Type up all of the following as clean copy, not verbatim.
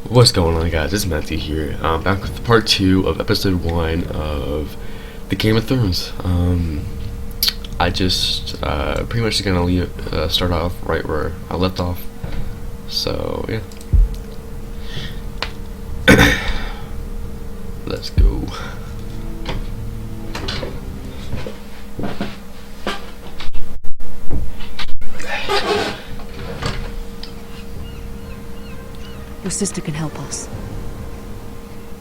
What's going on, guys? It's Matthew here. Back with part 2 of episode 1 of the Game of Thrones. I just pretty much gonna start off right where I left off. So yeah, let's go. Your sister can help us.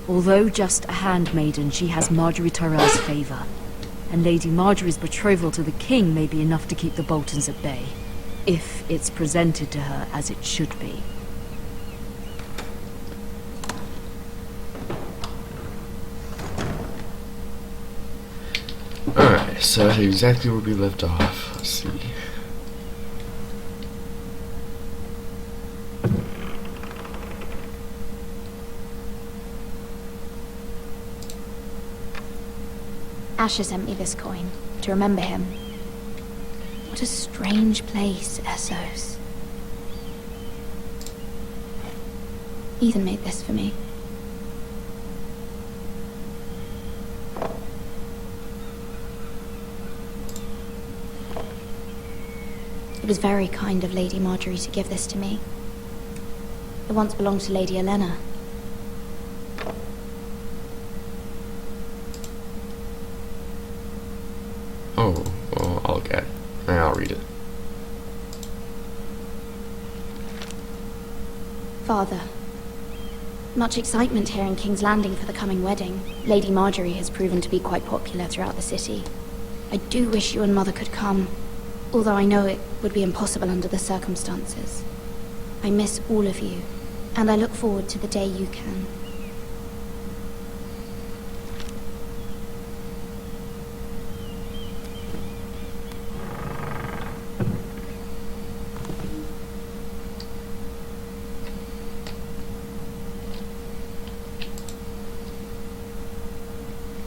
Although just a handmaiden, she has Marjorie Tyrell's favor. And Lady Marjorie's betrothal to the king may be enough to keep the Boltons at bay, if it's presented to her as it should be. Alright, so that's exactly where we left off. Let's see. Asher sent me this coin, to remember him. What a strange place, Essos. Ethan made this for me. It was very kind of Lady Marjorie to give this to me. It once belonged to Lady Olenna. Oh, well, I'll look at it. And I'll read it. Father, much excitement here in King's Landing for the coming wedding. Lady Marjorie has proven to be quite popular throughout the city. I do wish you and Mother could come, although I know it would be impossible under the circumstances. I miss all of you, and I look forward to the day you can.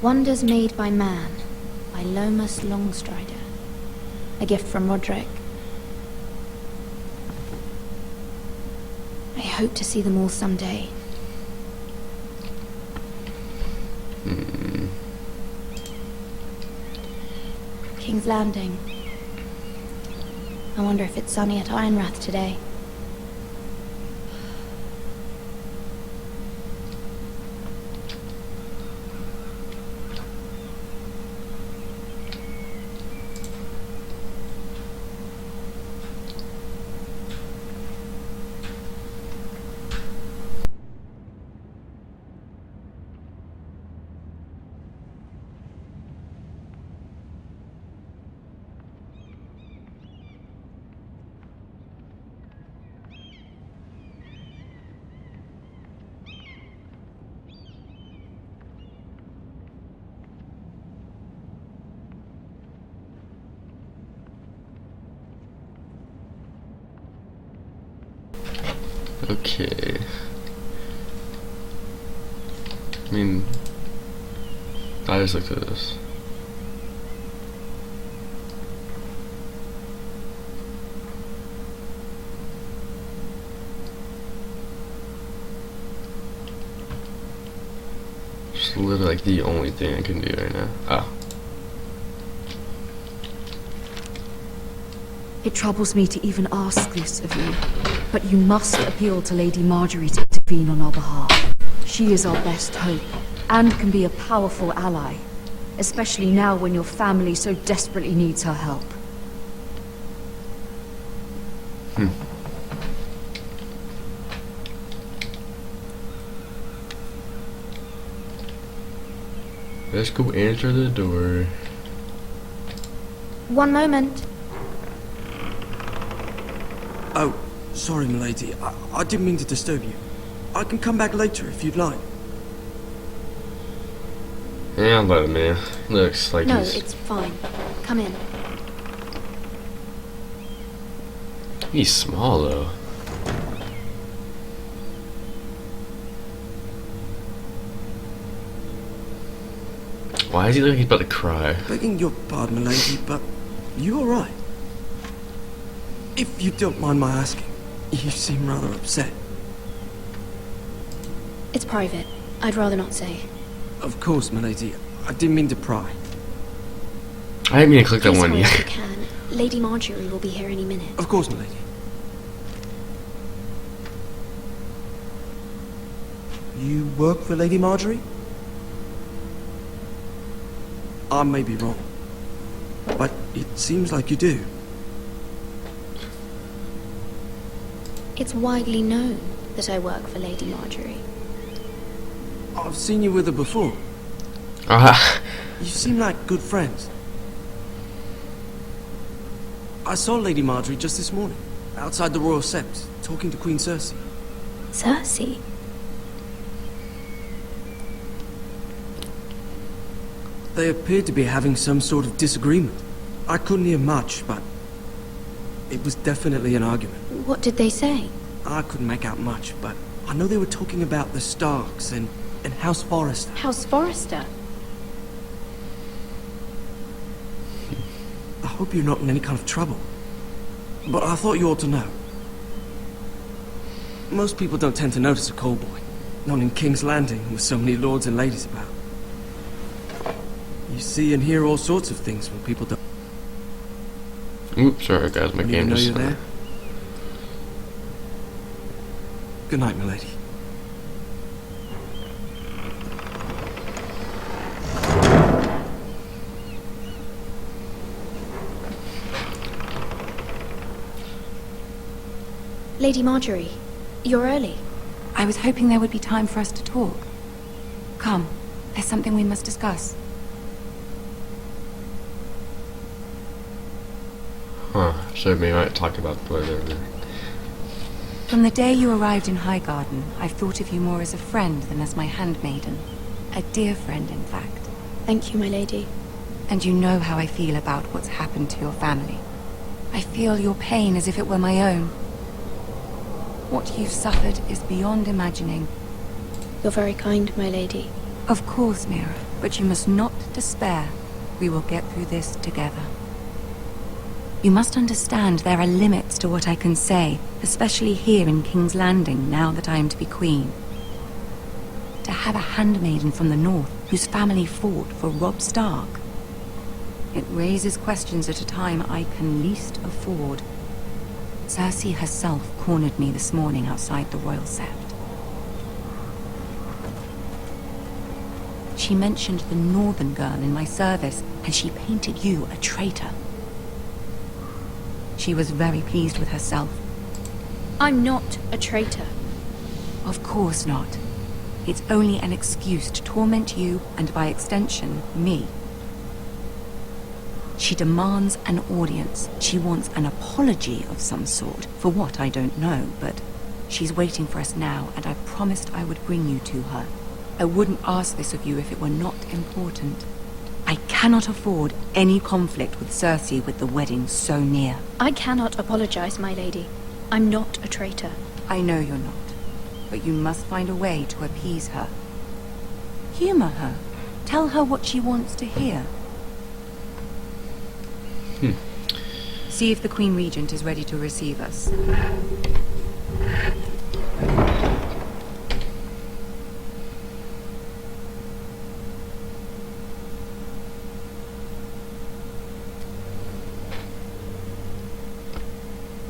Wonders Made by Man, by Lomas Longstrider. A gift from Roderick. I hope to see them all someday. King's Landing. I wonder if it's sunny at Ironrath today. Okay. I mean, I just looked at this. Just literally like the only thing I can do right now. Ah. It troubles me to even ask this of you, but you must appeal to Lady Marjorie to intervene on our behalf. She is our best hope, and can be a powerful ally, especially now when your family so desperately needs her help. Let's go answer the door. One moment. Oh, sorry, milady. I didn't mean to disturb you. I can come back later if you'd like. Yeah, I'll let him in. Looks like No, he's... it's fine. Come in. He's small, though. Why is he looking like he's about to cry? Begging your pardon, milady, but you alright? If you don't mind my asking, you seem rather upset. It's private. I'd rather not say. Of course, milady. I didn't mean to pry. I didn't mean to click that Please one hurry if you yet. can. Lady Marjorie will be here any minute. Of course, milady. You work for Lady Marjorie? I may be wrong, but it seems like you do. It's widely known that I work for Lady Marjorie. I've seen you with her before. Ah, You seem like good friends. I saw Lady Marjorie just this morning, outside the Royal Sept, talking to Queen Cersei. Cersei? They appeared to be having some sort of disagreement. I couldn't hear much, but it was definitely an argument. What did they say? I couldn't make out much, but I know they were talking about the Starks and House Forrester. House Forrester? I hope you're not in any kind of trouble, but I thought you ought to know. Most people don't tend to notice a call boy, not in King's Landing with so many lords and ladies about. You see and hear all sorts of things when people don't oops, sorry guys, my even game know just. you're there. Good night, milady. Lady Marjorie, you're early. I was hoping there would be time for us to talk. Come, there's something we must discuss. Huh, so we might talk about whatever. From the day you arrived in Highgarden, I've thought of you more as a friend than as my handmaiden. A dear friend, in fact. Thank you, my lady. And you know how I feel about what's happened to your family. I feel your pain as if it were my own. What you've suffered is beyond imagining. You're very kind, my lady. Of course, Mira, but you must not despair. We will get through this together. You must understand there are limits to what I can say, especially here in King's Landing, now that I am to be queen. To have a handmaiden from the north whose family fought for Robb Stark. It raises questions at a time I can least afford. Cersei herself cornered me this morning outside the Royal Sept. She mentioned the northern girl in my service, and she painted you a traitor. She was very pleased with herself. I'm not a traitor. Of course not. It's only an excuse to torment you, and by extension, me. She demands an audience. She wants an apology of some sort. For what, I don't know, but she's waiting for us now, and I promised I would bring you to her. I wouldn't ask this of you if it were not important. I cannot afford any conflict with Cersei with the wedding so near. I cannot apologize, my lady. I'm not a traitor. I know you're not, but you must find a way to appease her. Humor her. Tell her what she wants to hear. See if the Queen Regent is ready to receive us.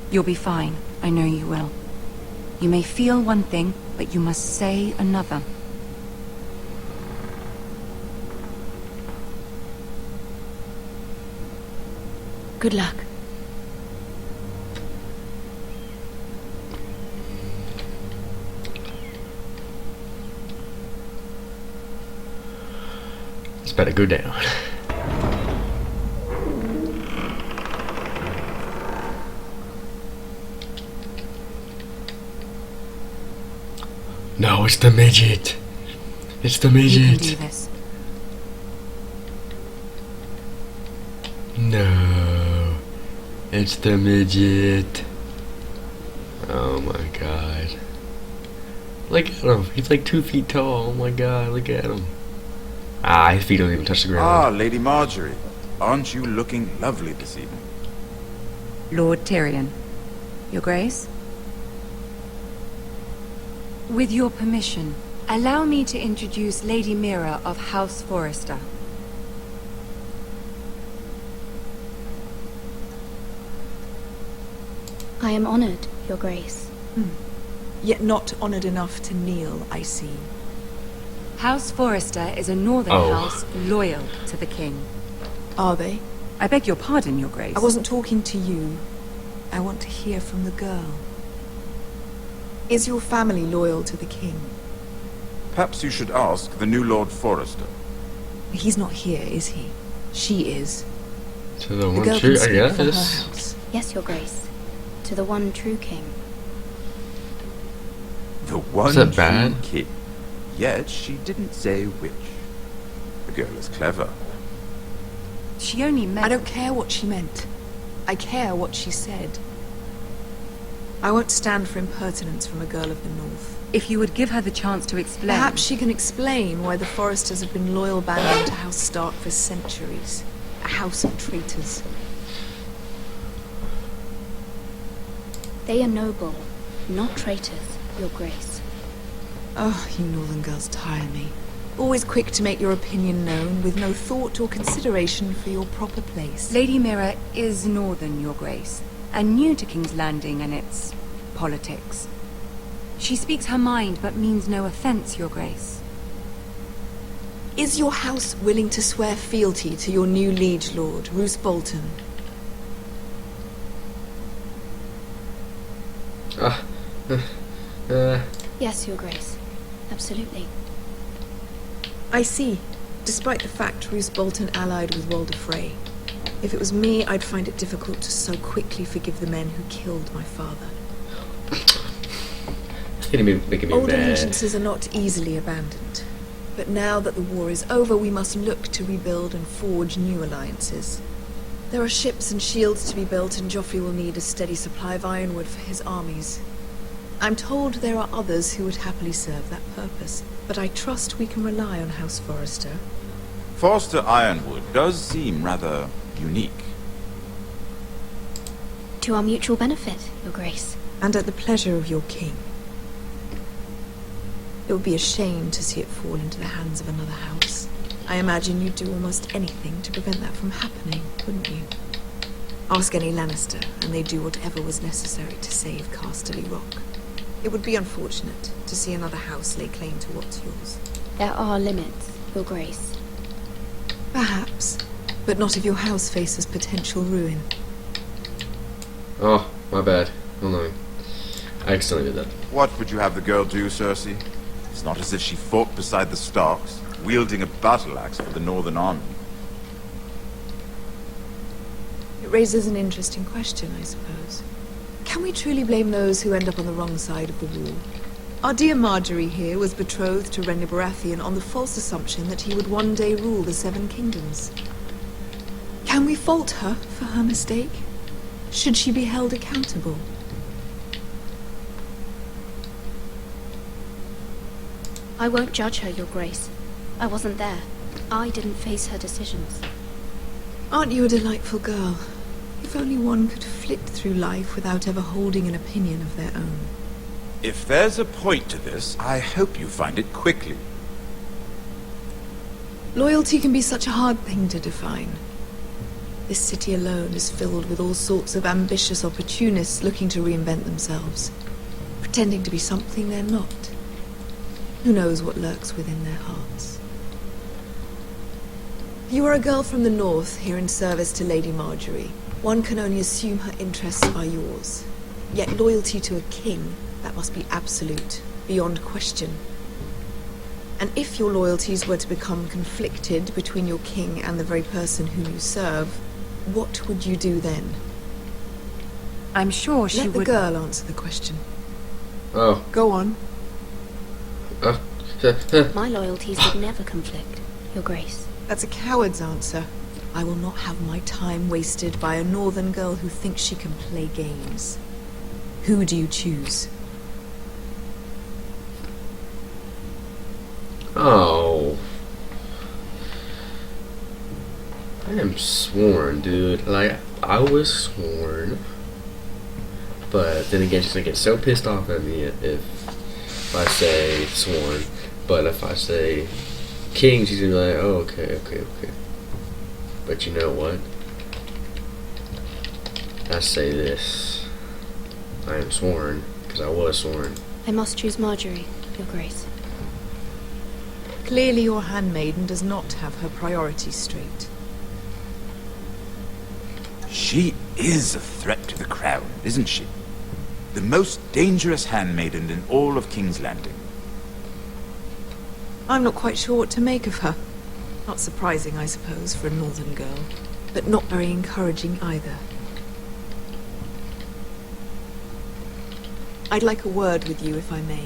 You'll be fine. I know you will. You may feel one thing, but you must say another. Good luck. It's better go down. No, it's the midget. It's the You can do midget. this. No, it's the midget. Oh my god. Look at him. He's like 2 feet tall. Oh my god, look at him. Ah, his feet don't even touch the Ah, ground. Lady Marjorie. Aren't you looking lovely this evening? Lord Tyrion. Your Grace? With your permission, Allow me to introduce Lady Mira of House Forrester. I am honored, Your Grace. Yet not honored enough to kneel, I see. House Forrester is a northern house loyal to the king. Are they? I beg your pardon, Your Grace. I wasn't talking to you. I want to hear from the girl. Is your family loyal to the king? Perhaps you should ask the new Lord Forrester. He's not here, is he? She is. To the The one girl true, can I speak for her guess. house. Yes, Your Grace. To the one true king. The one Is that true bad? king. Yet she didn't say which. The girl is clever. She only meant... I don't care what she meant. I care what she said. I won't stand for impertinence from a girl of the North. If you would give her the chance to explain... Perhaps she can explain why the Forresters have been loyal band to House Stark for centuries. A house of traitors. They are noble, not traitors, Your Grace. Oh, you northern girls tire me. Always quick to make your opinion known, with no thought or consideration for your proper place. Lady Mira is northern, Your Grace, and new to King's Landing and its politics. She speaks her mind, but means no offense, Your Grace. Is your house willing to swear fealty to your new liege lord, Roose Bolton? Yes, Your Grace. Absolutely. I see. Despite the fact Roose Bolton allied with Walder Frey. If it was me, I'd find it difficult to so quickly forgive the men who killed my father. Making me Old mad. allegiances are not easily abandoned. But now that the war is over, we must look to rebuild and forge new alliances. There are ships and shields to be built, and Joffrey will need a steady supply of ironwood for his armies. I'm told there are others who would happily serve that purpose, but I trust we can rely on House Forrester. Forrester Ironwood does seem rather unique. To our mutual benefit, Your Grace. And at the pleasure of your king. It would be a shame to see it fall into the hands of another house. I imagine you'd do almost anything to prevent that from happening, wouldn't you? Ask any Lannister, and they'd do whatever was necessary to save Casterly Rock. It would be unfortunate to see another house lay claim to what's yours. There are limits, Your Grace. Perhaps, but not if your house faces potential ruin. Oh, my bad. Hold on. I accidentally did that. What would you have the girl do, Cersei? It's not as if she fought beside the Starks, wielding a battle axe for the Northern Army. It raises an interesting question, I suppose. Can we truly blame those who end up on the wrong side of the wall? Our dear Marjorie here was betrothed to Renly Baratheon on the false assumption that he would one day rule the Seven Kingdoms. Can we fault her for her mistake? Should she be held accountable? I won't judge her, Your Grace. I wasn't there. I didn't face her decisions. Aren't you a delightful girl? If only one could flit through life without ever holding an opinion of their own. If there's a point to this, I hope you find it quickly. Loyalty can be such a hard thing to define. This city alone is filled with all sorts of ambitious opportunists looking to reinvent themselves, pretending to be something they're not. Who knows what lurks within their hearts? You are a girl from the north, here in service to Lady Marjorie. One can only assume her interests are yours. Yet loyalty to a king, that must be absolute, beyond question. And if your loyalties were to become conflicted between your king and the very person whom you serve, what would you do then? I'm sure she Let the would... girl answer the question. Oh. Go on. My loyalties would never conflict, Your Grace. That's a coward's answer. I will not have my time wasted by a northern girl who thinks she can play games. Who do you choose? Oh. I am sworn, dude. Like, I was sworn. But then again, she's gonna get so pissed off at me if I say sworn. But if I say king, she's gonna be like, oh, okay. But you know what? I say this. I am sworn, because I was sworn. I must choose Marjorie, Your Grace. Clearly your handmaiden does not have her priorities straight. She is a threat to the crown, isn't she? The most dangerous handmaiden in all of King's Landing. I'm not quite sure what to make of her. Not surprising, I suppose, for a northern girl, but not very encouraging either. I'd like a word with you, if I may.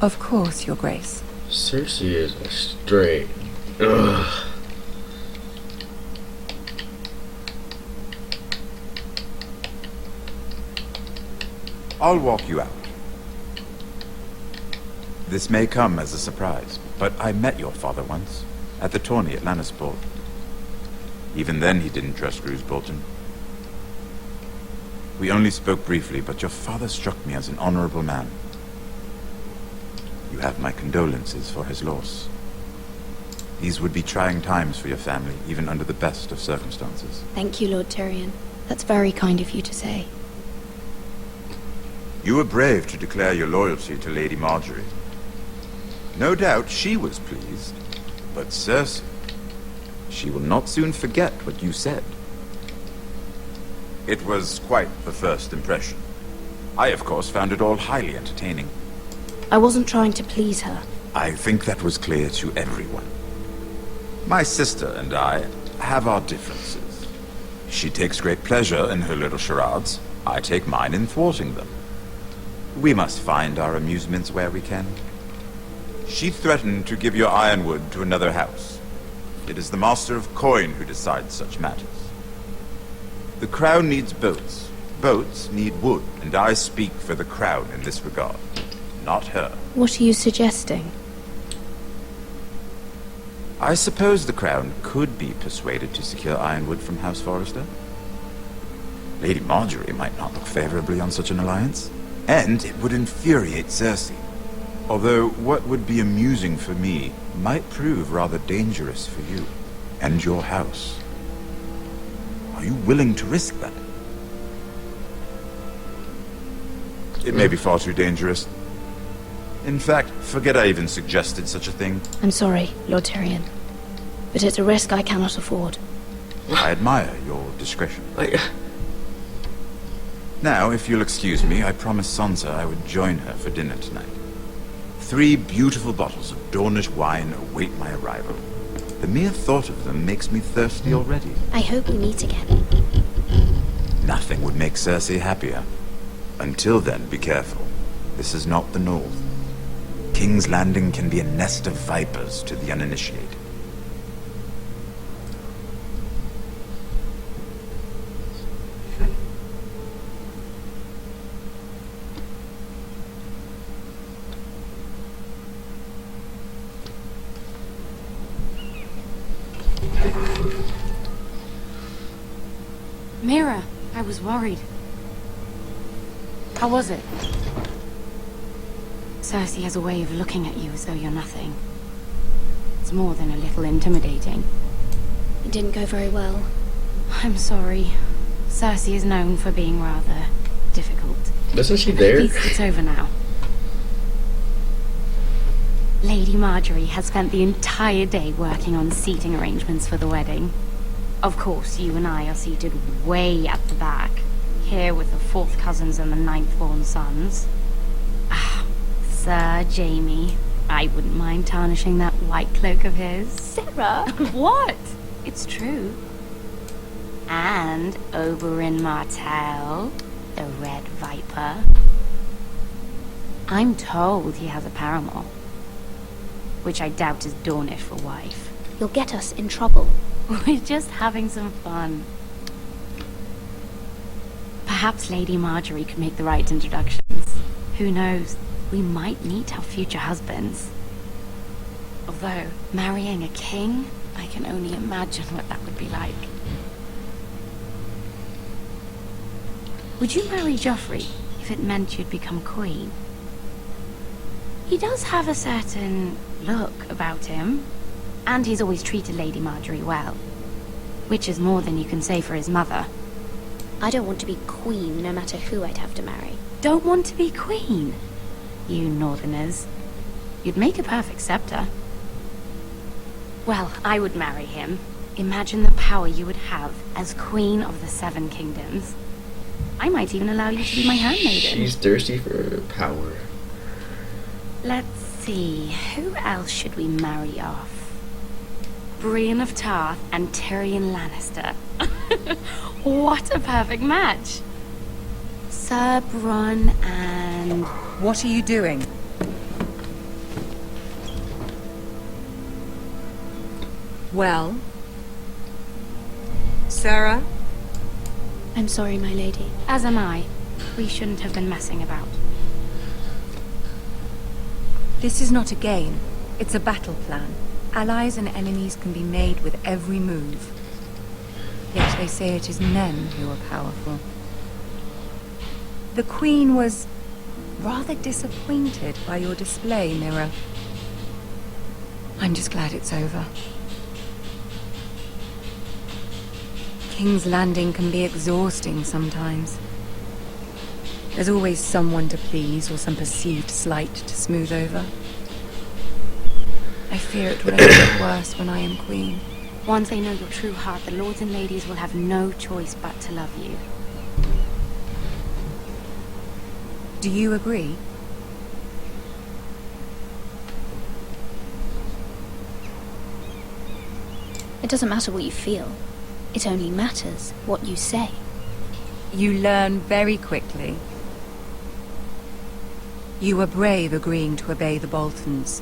Of course, Your Grace. Cersei is a straight. Ugh. I'll walk you out. This may come as a surprise, but I met your father once, at the tourney at Lannisport. Even then he didn't trust Roose Bolton. We only spoke briefly, but your father struck me as an honorable man. You have my condolences for his loss. These would be trying times for your family, even under the best of circumstances. Thank you, Lord Tyrion. That's very kind of you to say. You were brave to declare your loyalty to Lady Marjorie. No doubt she was pleased, but Cersei, she will not soon forget what you said. It was quite the first impression. I, of course, found it all highly entertaining. I wasn't trying to please her. I think that was clear to everyone. My sister and I have our differences. She takes great pleasure in her little charades. I take mine in thwarting them. We must find our amusements where we can. She threatened to give your ironwood to another house. It is the Master of Coin who decides such matters. The crown needs boats. Boats need wood, and I speak for the crown in this regard, not her. What are you suggesting? I suppose the crown could be persuaded to secure ironwood from House Forrester. Lady Marjorie might not look favorably on such an alliance, and it would infuriate Cersei. Although what would be amusing for me might prove rather dangerous for you and your house. Are you willing to risk that? It may be far too dangerous. In fact, forget I even suggested such a thing. I'm sorry, Lord Tyrion, but it's a risk I cannot afford. I admire your discretion. Now, if you'll excuse me, I promised Sansa I would join her for dinner tonight. 3 beautiful bottles of Dornish wine await my arrival. The mere thought of them makes me thirsty already. I hope we meet again. Nothing would make Cersei happier. Until then, be careful. This is not the North. King's Landing can be a nest of vipers to the uninitiated. Mira, I was worried. How was it? Cersei has a way of looking at you as though you're nothing. It's more than a little intimidating. It didn't go very well. I'm sorry. Cersei is known for being rather difficult. Isn't she At there? least it's over now. Lady Marjorie has spent the entire day working on seating arrangements for the wedding. Of course, you and I are seated way at the back, here with the 4th cousins and the 9th-born sons. Ah, Sir Jaime, I wouldn't mind tarnishing that white cloak of his. Sarah! What? It's true. And Oberyn Martell, the Red Viper. I'm told he has a paramour, which I doubt is Dornish for wife. You'll get us in trouble. We're just having some fun. Perhaps Lady Marjorie could make the right introductions. Who knows? We might meet our future husbands. Although, marrying a king, I can only imagine what that would be like. Would you marry Joffrey if it meant you'd become queen? He does have a certain look about him, and he's always treated Lady Marjorie well, which is more than you can say for his mother. I don't want to be queen, no matter who I'd have to marry. Don't want to be queen? You northerners. You'd make a perfect scepter. Well, I would marry him. Imagine the power you would have as Queen of the Seven Kingdoms. I might even allow you to be my handmaiden. She's thirsty for power. Let's see, who else should we marry off? Brienne of Tarth and Tyrion Lannister. What a perfect match! Sir Bronn and... What are you doing? Well? Sarah? I'm sorry, my lady. As am I. We shouldn't have been messing about. This is not a game. It's a battle plan. Allies and enemies can be made with every move. Yet they say it is men who are powerful. The Queen was rather disappointed by your display, Mira. I'm just glad it's over. King's Landing can be exhausting sometimes. There's always someone to please or some perceived slight to smooth over. I fear it will only get worse when I am queen. Once they know your true heart, the lords and ladies will have no choice but to love you. Do you agree? It doesn't matter what you feel. It only matters what you say. You learn very quickly. You were brave agreeing to obey the Boltons.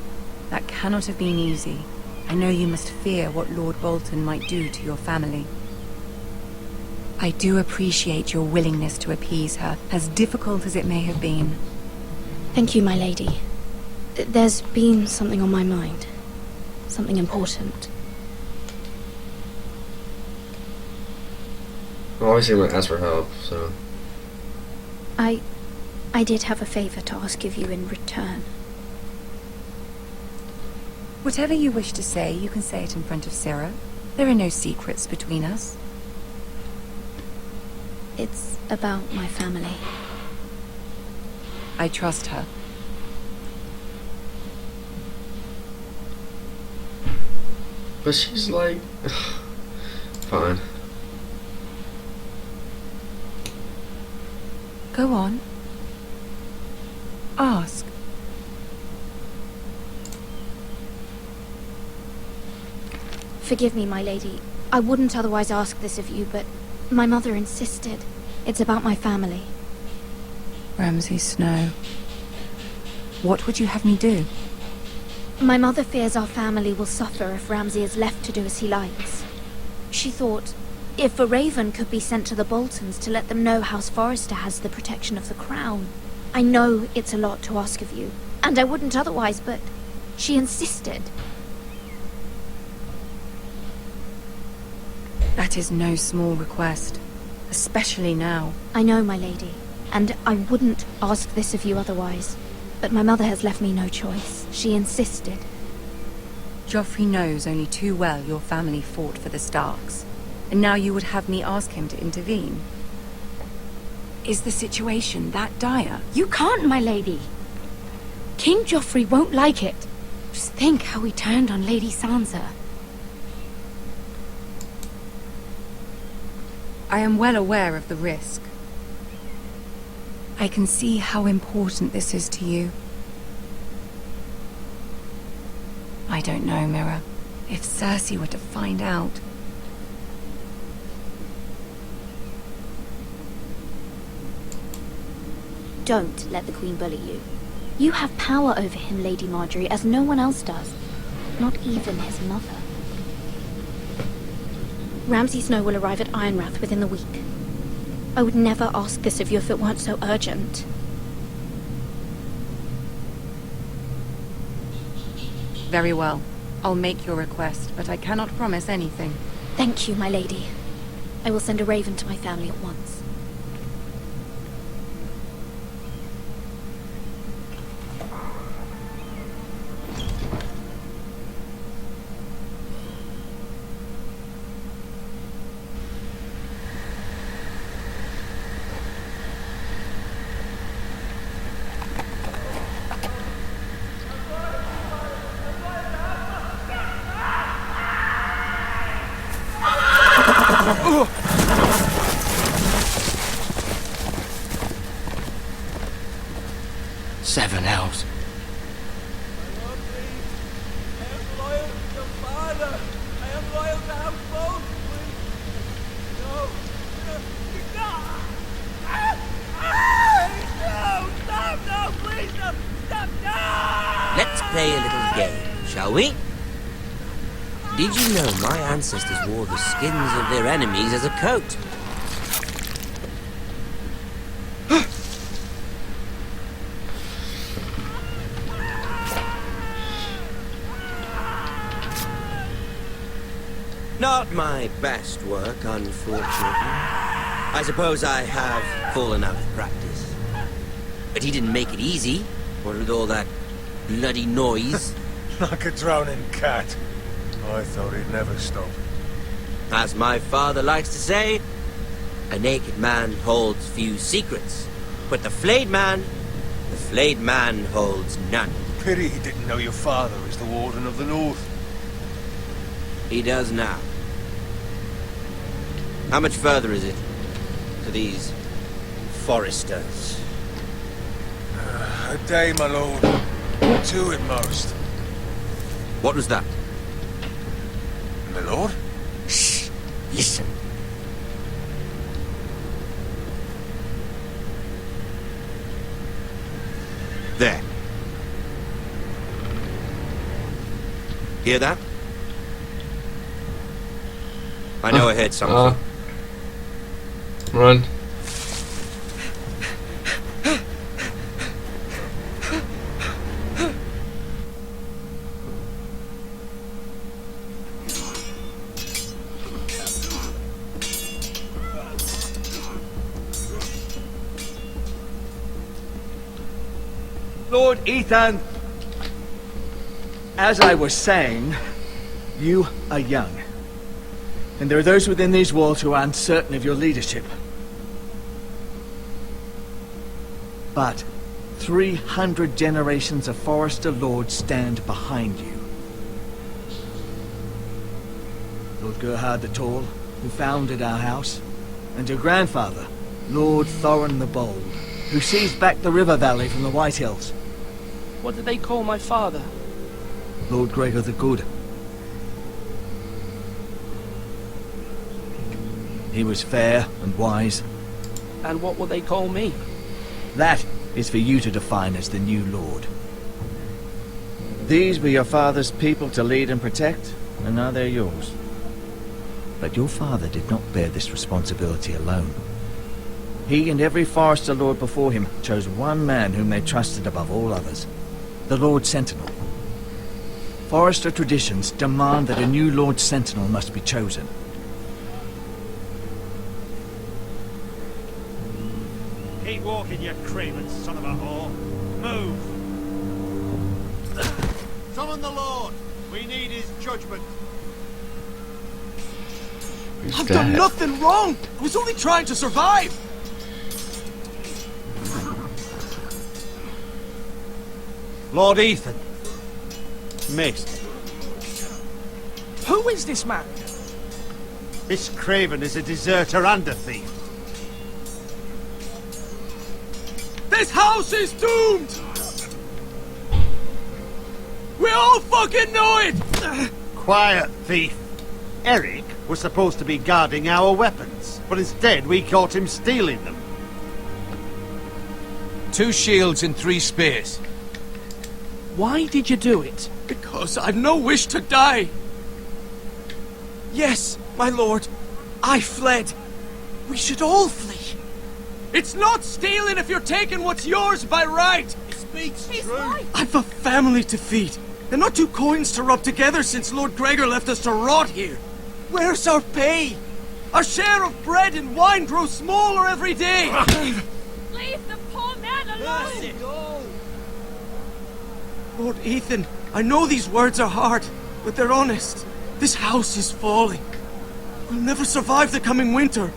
That cannot have been easy. I know you must fear what Lord Bolton might do to your family. I do appreciate your willingness to appease her, as difficult as it may have been. Thank you, my lady. There's been something on my mind. Something important. Well, obviously I'm gonna ask for help, so... I did have a favor to ask of you in return. Whatever you wish to say, you can say it in front of Sarah. There are no secrets between us. It's about my family. I trust her. But she's like... Fine. Go on. Ask. Forgive me, my lady. I wouldn't otherwise ask this of you, but my mother insisted. It's about my family. Ramsay Snow. What would you have me do? My mother fears our family will suffer if Ramsay is left to do as he likes. She thought, if a raven could be sent to the Boltons to let them know House Forrester has the protection of the crown. I know it's a lot to ask of you, and I wouldn't otherwise, but she insisted. That is no small request, especially now. I know, my lady, and I wouldn't ask this of you otherwise, but my mother has left me no choice. She insisted. Joffrey knows only too well your family fought for the Starks, and now you would have me ask him to intervene. Is the situation that dire? You can't, my lady. King Joffrey won't like it. Just think how he turned on Lady Sansa. I am well aware of the risk. I can see how important this is to you. I don't know, Mira. If Cersei were to find out... Don't let the Queen bully you. You have power over him, Lady Marjorie, as no one else does. Not even his mother. Ramsay Snow will arrive at Ironrath within the week. I would never ask this of you if it weren't so urgent. Very well. I'll make your request, but I cannot promise anything. Thank you, my lady. I will send a raven to my family at once. Seven hells. Let's play a little game, shall we? Did you know my ancestors wore the skins of their enemies as a coat? Not my best work, unfortunately. I suppose I have fallen out of practice. But he didn't make it easy, what with all that bloody noise. Like a drowning cat. I thought he'd never stop. As my father likes to say, a naked man holds few secrets. But the flayed man holds none. Pity he didn't know your father is the Warden of the North. He does now. How much further is it to these foresters? A day, my lord. Two at most. What was that? My lord? Shh! Listen. There. Hear that? I know I heard something. Run. Lord Ethan, as I was saying, you are young. And there are those within these walls who are uncertain of your leadership. But 300 generations of Forester Lords stand behind you. Lord Gerhard the Tall, who founded our house, and your grandfather, Lord Thorin the Bold, who seized back the river valley from the White Hills. What did they call my father? Lord Gregor the Good. He was fair and wise. And what will they call me? That is for you to define as the new lord. These were your father's people to lead and protect, and now they're yours. But your father did not bear this responsibility alone. He and every Forester Lord before him chose one man whom they trusted above all others, the Lord Sentinel. Forester traditions demand that a new Lord Sentinel must be chosen. Keep walking, you craven son of a whore. Move! Summon the Lord! We need his judgment. Who's I've that? done nothing wrong! I was only trying to survive! Lord Ethan. Missed. Who is this man? This craven is a deserter and a thief. This house is doomed! We all fucking know it! Quiet, thief. Eric was supposed to be guarding our weapons, but instead we caught him stealing them. 2 shields and 3 spears. Why did you do it? Because I've no wish to die. Yes, my lord, I fled. We should all flee. It's not stealing if you're taking what's yours by right. He speaks true. I've a family to feed, and not 2 coins to rub together since Lord Gregor left us to rot here. Where's our pay? Our share of bread and wine grows smaller every day. Leave the poor man alone! Lord Ethan, I know these words are hard, but they're honest. This house is falling. We'll never survive the coming winter.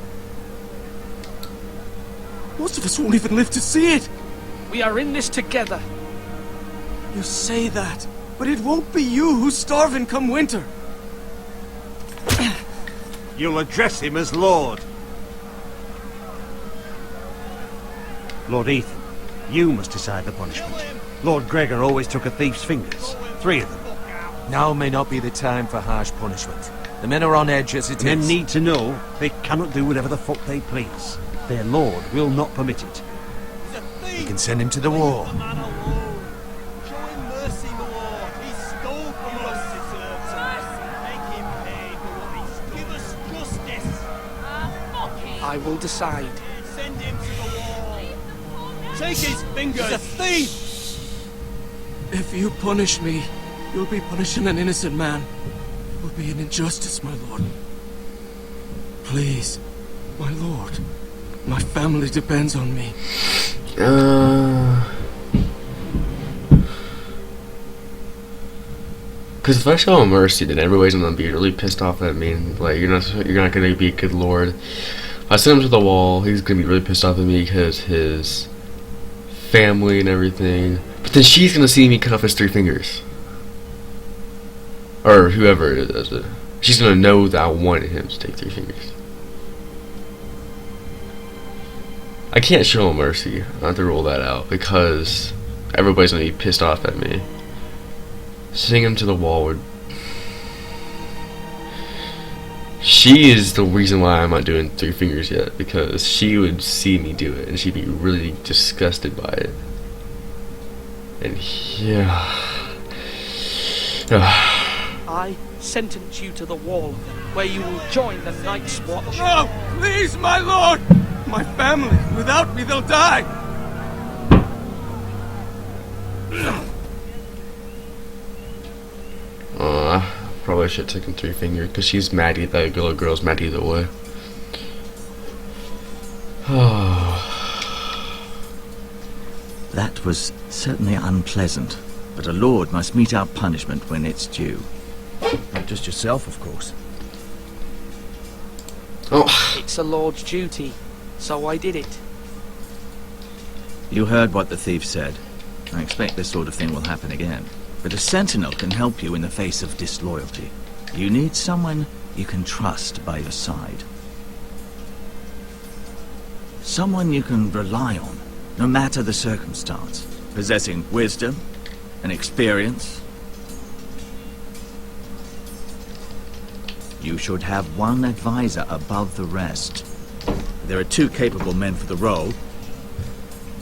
Most of us won't even live to see it. We are in this together. You say that, but it won't be you who's starving come winter. You'll address him as Lord. Lord Ethan, you must decide the punishment. Lord Gregor always took a thief's fingers. 3 of them. Now may not be the time for harsh punishment. The men are on edge as it is. Men need to know they cannot do whatever the fuck they please. Their lord will not permit it. You can send him to the war. I will decide. Send him to the wall. Take his fingers! He's a thief! If you punish me, you'll be punishing an innocent man. It will be an injustice, my lord. Please, my lord. My family depends on me. Because if I show him mercy, then everybody's gonna be really pissed off at me. And, like, you're not gonna be a good lord. If I send him to the wall, he's gonna be really pissed off at me because his family and everything. But then she's gonna see me cut off his 3 fingers, or whoever it is. She's gonna know that I wanted him to take 3 fingers. I can't show him mercy. I have to rule that out because everybody's gonna be pissed off at me. Sending him to the wall would... She is the reason why I'm not doing 3 fingers yet, because she would see me do it and she'd be really disgusted by it. And yeah... I sentence you to the wall, where you will join the Night's Watch. No! Please, my lord! My family, without me, they'll die! Probably should have taken 3 fingers, because she's mad at that little girl's mad either way. That was certainly unpleasant, but a lord must mete out punishment when it's due. Not just yourself, of course. Oh. It's a lord's duty, so I did it. You heard what the thief said. I expect this sort of thing will happen again. But a sentinel can help you in the face of disloyalty. You need someone you can trust by your side. Someone you can rely on, no matter the circumstance. Possessing wisdom and experience. You should have one advisor above the rest. There are 2 capable men for the role.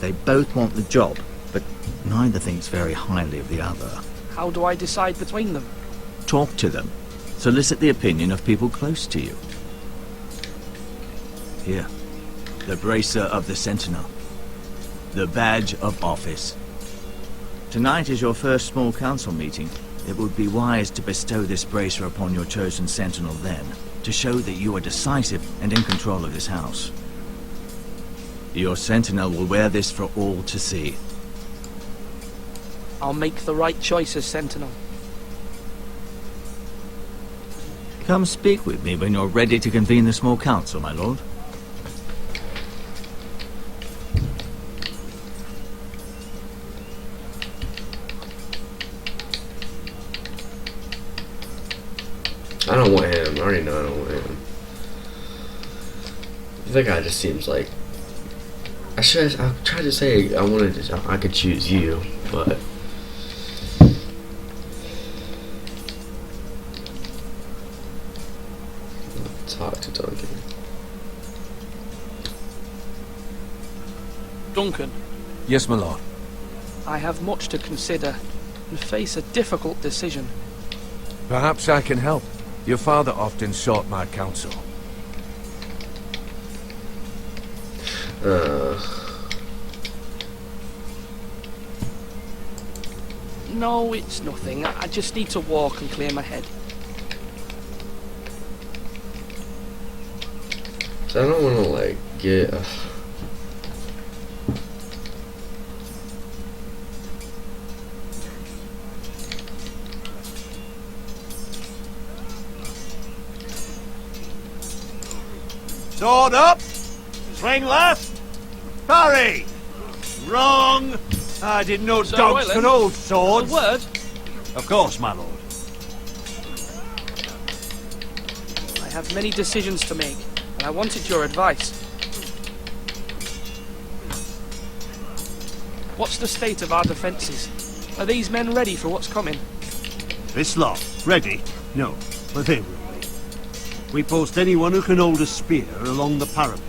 They both want the job, but neither thinks very highly of the other. How do I decide between them? Talk to them. Solicit the opinion of people close to you. Here. The bracer of the Sentinel. The badge of office. Tonight is your first small council meeting. It would be wise to bestow this bracer upon your chosen Sentinel then, to show that you are decisive and in control of this house. Your Sentinel will wear this for all to see. I'll make the right choice as Sentinel. Come speak with me when you're ready to convene the small council, my lord. I don't want him. I already know I don't want him. That guy just seems like... I tried to say I could choose you, but... Talk to Duncan. Duncan. Yes, my lord. I have much to consider and face a difficult decision. Perhaps I can help. Your father often sought my counsel. No, it's nothing. I just need to walk and clear my head. So I don't want to, like, get... Sword up! Swing left! Parry! Wrong! I didn't know Sir dogs Royland, could hold swords. A word? Of course, my lord. I have many decisions to make, and I wanted your advice. What's the state of our defences? Are these men ready for what's coming? This lot, ready? No, but they will be. We post anyone who can hold a spear along the parapet,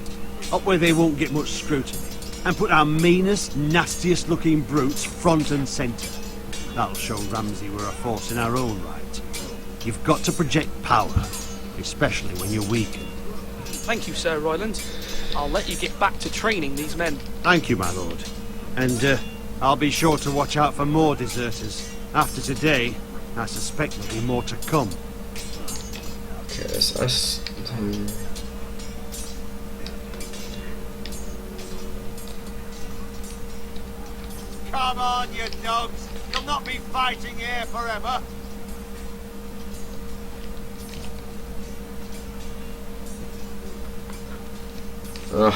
up where they won't get much scrutiny, and put our meanest, nastiest looking brutes front and centre. That'll show Ramsay we're a force in our own right. You've got to project power, especially when you're weakened. Thank you, Sir Royland. I'll let you get back to training these men. Thank you, my lord. And I'll be sure to watch out for more deserters. After today, I suspect there'll be more to come. Okay, so Come on, you dogs! You'll not be fighting here forever! Ugh.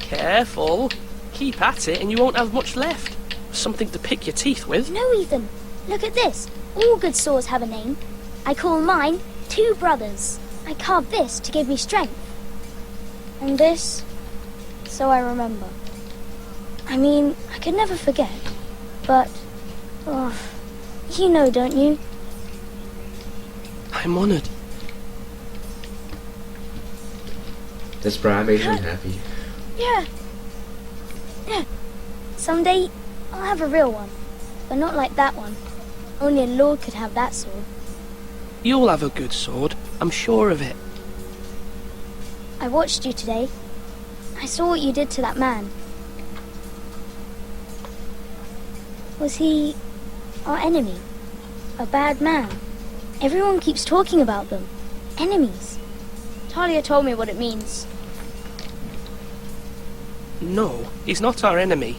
Careful. Keep at it and you won't have much left. Something to pick your teeth with. No, Ethan. Look at this. All good swords have a name. I call mine Two Brothers. I carved this to give me strength. And this, so I remember. I mean, I could never forget. But, oh, you know, don't you? I'm honoured. This bra made me happy. Yeah. Yeah. Someday, I'll have a real one. But not like that one. Only a lord could have that sword. You'll have a good sword. I'm sure of it. I watched you today. I saw what you did to that man. Was he our enemy? A bad man? Everyone keeps talking about them. Enemies. Talia told me what it means. No, he's not our enemy.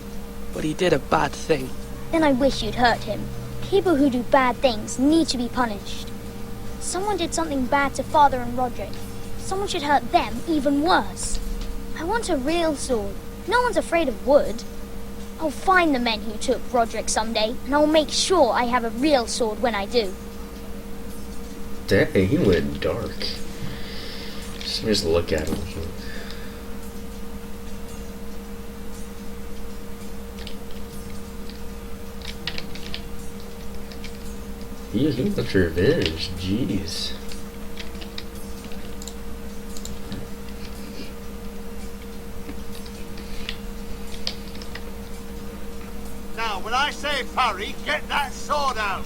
But he did a bad thing. Then I wish you'd hurt him. People who do bad things need to be punished. Someone did something bad to Father and Roderick. Someone should hurt them even worse. I want a real sword. No one's afraid of wood. I'll find the men who took Roderick someday, and I'll make sure I have a real sword when I do. Dang, he went dark. Just look at him. He wants revenge. Jeez. Now, when I say parry, get that sword out!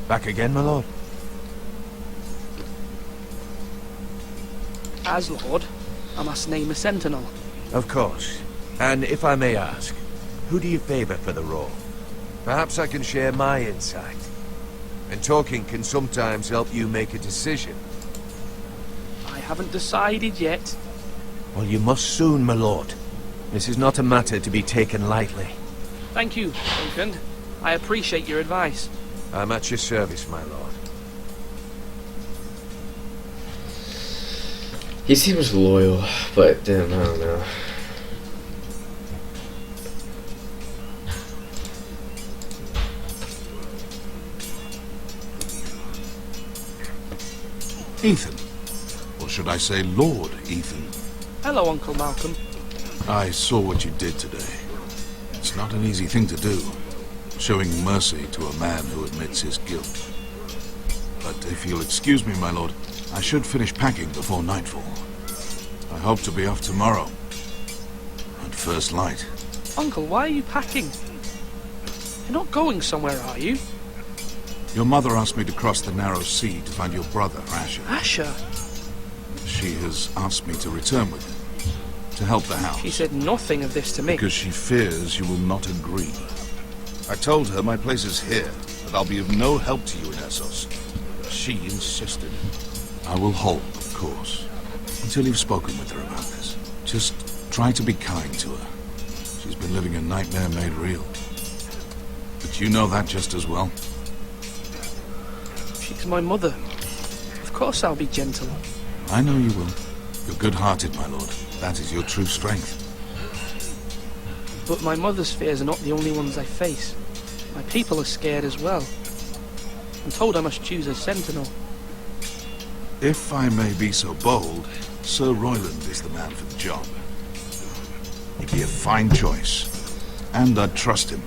Back again, my lord? As Lord, I must name a sentinel. Of course. And if I may ask, who do you favour for the role? Perhaps I can share my insight. And talking can sometimes help you make a decision. I haven't decided yet. Well, you must soon, my lord. This is not a matter to be taken lightly. Thank you, Duncan. I appreciate your advice. I'm at your service, my lord. He seems loyal, but damn, I don't know. Ethan. Or should I say Lord Ethan? Hello, Uncle Malcolm. I saw what you did today. It's not an easy thing to do, showing mercy to a man who admits his guilt. But if you'll excuse me, my lord, I should finish packing before nightfall. I hope to be off tomorrow. At first light. Uncle, why are you packing? You're not going somewhere, are you? Your mother asked me to cross the narrow sea to find your brother, Asher. Asher? She has asked me to return with him, to help the house. She said nothing of this to me. Because she fears you will not agree. I told her my place is here, that I'll be of no help to you in Essos. She insisted. I will hold, of course, until you've spoken with her about this. Just try to be kind to her. She's been living a nightmare made real. But you know that just as well. She's my mother. course I'll be gentle. I know you will. You're good-hearted, my lord. That is your true strength. But my mother's fears are not the only ones I face. My people are scared as well. I'm told I must choose a sentinel. If I may be so bold, Sir Royland is the man for the job. He'd be a fine choice, and I'd trust him.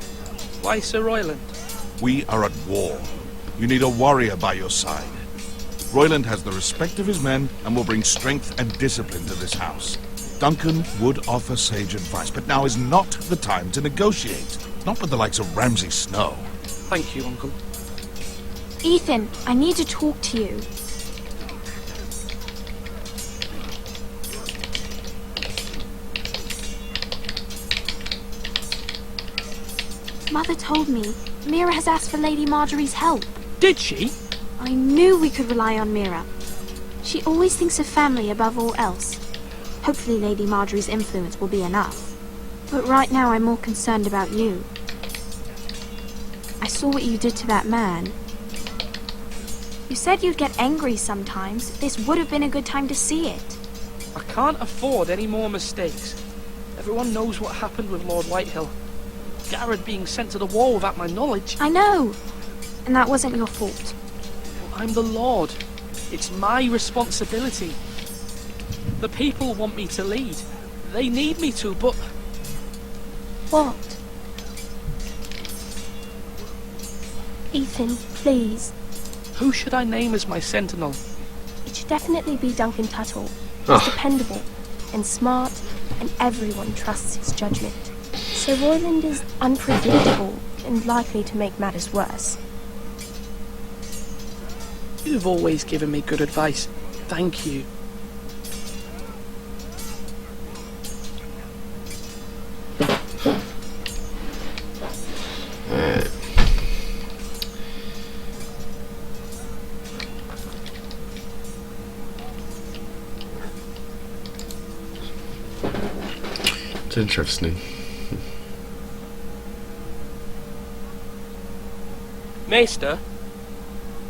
Why Sir Royland? We are at war. You need a warrior by your side. Royland has the respect of his men and will bring strength and discipline to this house. Duncan would offer sage advice, but now is not the time to negotiate. Not with the likes of Ramsay Snow. Thank you, Uncle. Ethan, I need to talk to you. Mother told me Mira has asked for Lady Marjorie's help. Did she? I knew we could rely on Mira. She always thinks of family above all else. Hopefully Lady Marjorie's influence will be enough. But right now I'm more concerned about you. I saw what you did to that man. You said you'd get angry sometimes. This would have been a good time to see it. I can't afford any more mistakes. Everyone knows what happened with Lord Whitehill. Garrett being sent to the war without my knowledge. I know. And that wasn't your fault. Well, I'm the Lord. It's my responsibility. The people want me to lead. They need me to, but... What? Ethan, please. Who should I name as my sentinel? It should definitely be Duncan Tuttle. He's dependable and smart, and everyone trusts his judgment. Sir Royland is unpredictable and likely to make matters worse. You've always given me good advice. Thank you. It's interesting. Maester?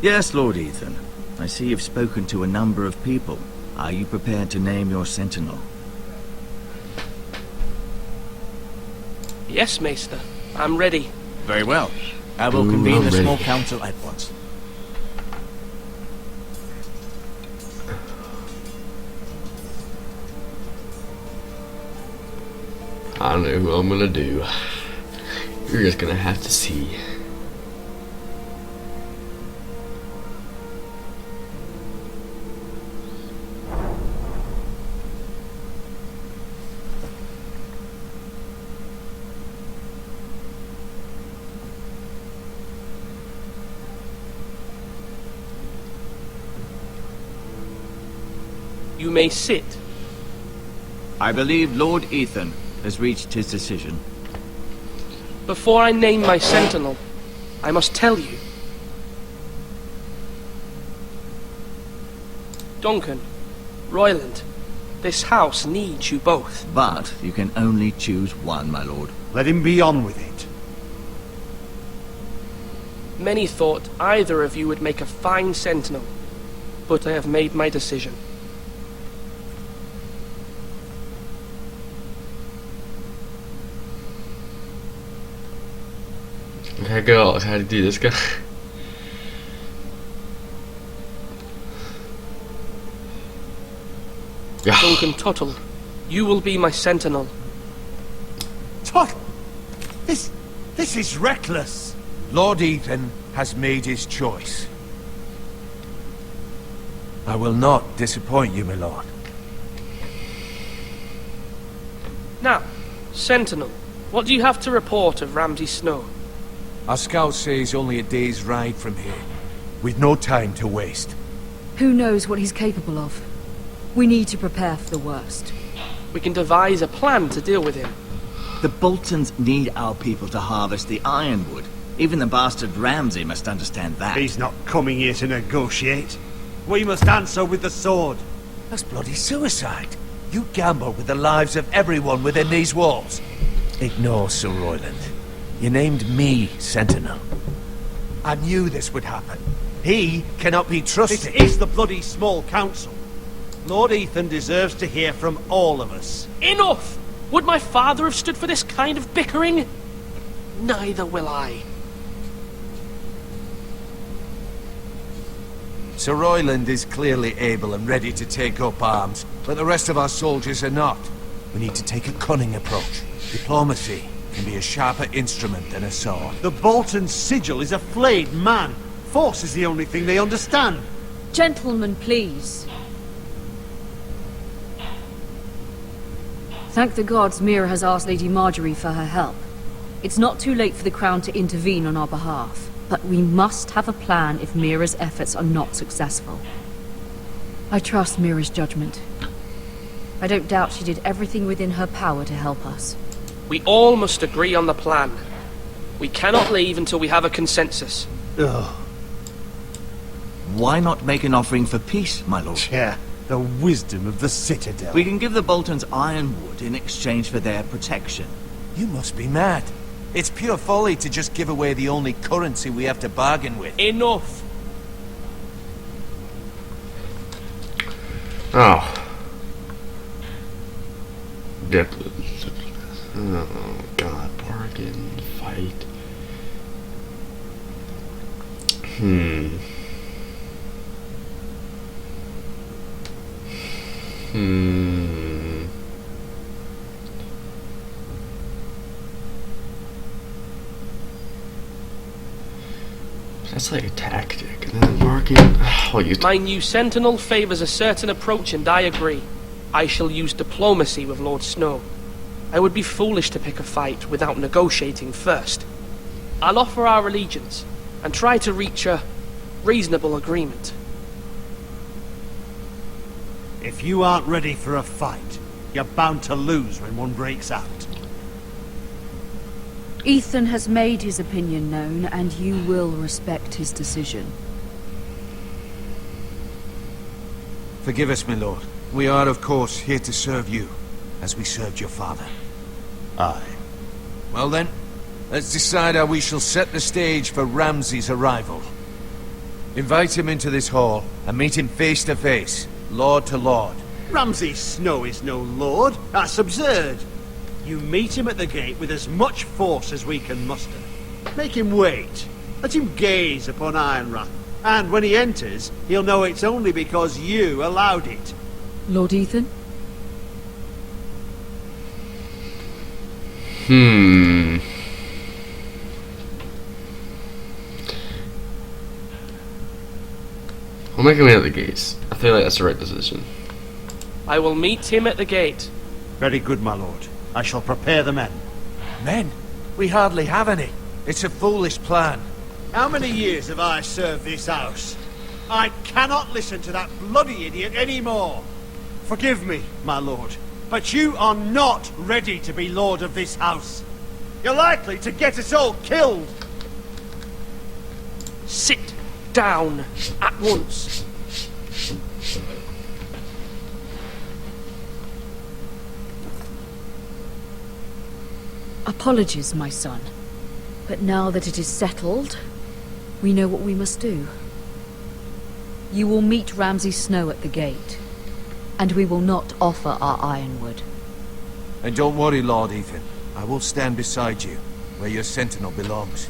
Yes, Lord Ethan. I see you've spoken to a number of people. Are you prepared to name your sentinel? Yes, Maester. I'm ready. Very well. I will convene the small council at once. I don't know who I'm gonna do. You're just gonna have to see. You may sit. I believe Lord Ethan has reached his decision. Before I name my sentinel, I must tell you. Duncan, Royland, this house needs you both. But you can only choose one, my lord. Let him be on with it. Many thought either of you would make a fine sentinel, but I have made my decision. How go? How to do this guy? Duncan Tuttle, you will be my sentinel. Tuttle! This is reckless. Lord Ethan has made his choice. I will not disappoint you, my lord. Now, sentinel, what do you have to report of Ramsay Snow? Our scouts say he's only a day's ride from here. We've no time to waste. Who knows what he's capable of? We need to prepare for the worst. We can devise a plan to deal with him. The Boltons need our people to harvest the ironwood. Even the bastard Ramsay must understand that. He's not coming here to negotiate. We must answer with the sword. That's bloody suicide. You gamble with the lives of everyone within these walls. Ignore Sir Royland. You named me Sentinel. I knew this would happen. He cannot be trusted. This is the bloody small council. Lord Ethan deserves to hear from all of us. Enough! Would my father have stood for this kind of bickering? Neither will I. Sir Royland is clearly able and ready to take up arms, but the rest of our soldiers are not. We need to take a cunning approach. Diplomacy can be a sharper instrument than a sword. The Bolton sigil is a flayed man. Force is the only thing they understand. Gentlemen, please. Thank the gods Mira has asked Lady Marjorie for her help. It's not too late for the Crown to intervene on our behalf. But we must have a plan if Mira's efforts are not successful. I trust Mira's judgment. I don't doubt she did everything within her power to help us. We all must agree on the plan. We cannot leave until we have a consensus. Ugh. Why not make an offering for peace, my lord? Yeah, the wisdom of the Citadel. We can give the Boltons ironwood in exchange for their protection. You must be mad. It's pure folly to just give away the only currency we have to bargain with. Enough! Oh. Oh, God. Bargain. Fight. That's like a tactic, and then bargain. My new sentinel favors a certain approach, and I agree. I shall use diplomacy with Lord Snow. I would be foolish to pick a fight without negotiating first. I'll offer our allegiance, and try to reach a reasonable agreement. If you aren't ready for a fight, you're bound to lose when one breaks out. Ethan has made his opinion known, and you will respect his decision. Forgive us, my lord. We are, of course, here to serve you, as we served your father. Aye. Well then, let's decide how we shall set the stage for Ramsay's arrival. Invite him into this hall, and meet him face to face, lord to lord. Ramsay Snow is no lord. That's absurd. You meet him at the gate with as much force as we can muster. Make him wait. Let him gaze upon Ironrath. And when he enters, he'll know it's only because you allowed it. Lord Ethan? I'll make him wait at the gates. I feel like that's the right decision. I will meet him at the gate. Very good, my lord. I shall prepare the men. Men? We hardly have any. It's a foolish plan. How many years have I served this house? I cannot listen to that bloody idiot anymore. Forgive me, my lord, but you are not ready to be lord of this house. You're likely to get us all killed. Sit down at once. Apologies, my son. But now that it is settled, we know what we must do. You will meet Ramsay Snow at the gate, and we will not offer our ironwood. And don't worry, Lord Ethan. I will stand beside you, where your sentinel belongs.